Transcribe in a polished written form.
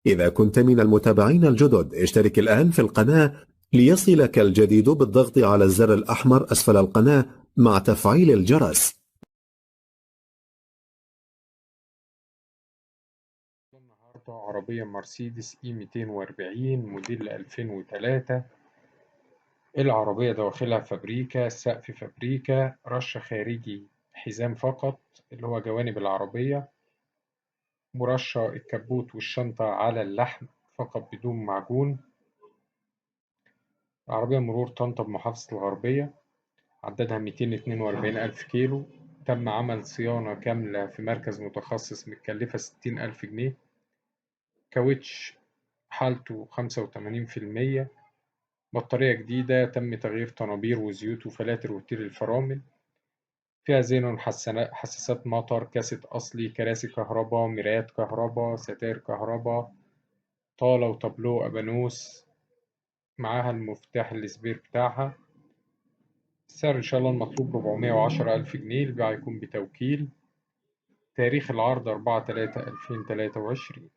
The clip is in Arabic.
إذا كنت من المتابعين الجدد اشترك الآن في القناة ليصلك الجديد بالضغط على الزر الأحمر أسفل القناة مع تفعيل الجرس. النهاردة عربية مرسيدس اي 240 موديل 2003. العربية دواخلها فابريكا، السقف فابريكا، رش خارجي حزام فقط اللي هو جوانب العربية، مرشة الكبوت والشنطة على اللحم فقط بدون معجون. العربية مرور طنطا بمحافظة الغربية، عددها 242 ألف كيلو. تم عمل صيانة كاملة في مركز متخصص متكلفة 60 ألف جنيه. كاوتش حالته 85%. بطارية جديدة، تم تغيير طنابير وزيوت وفلاتر وتير الفرامل. فيها زينون حساسات مطر، كاسيت أصلي، كراسي كهرباء، مرايات كهرباء، ستائر كهرباء، طالة وتابلو أبانوس. معاها المفتاح السبير بتاعها. السعر إن شاء الله المطلوب 410 ألف جنيه، البيع هيكون بتوكيل. تاريخ العرض 4/3/2023.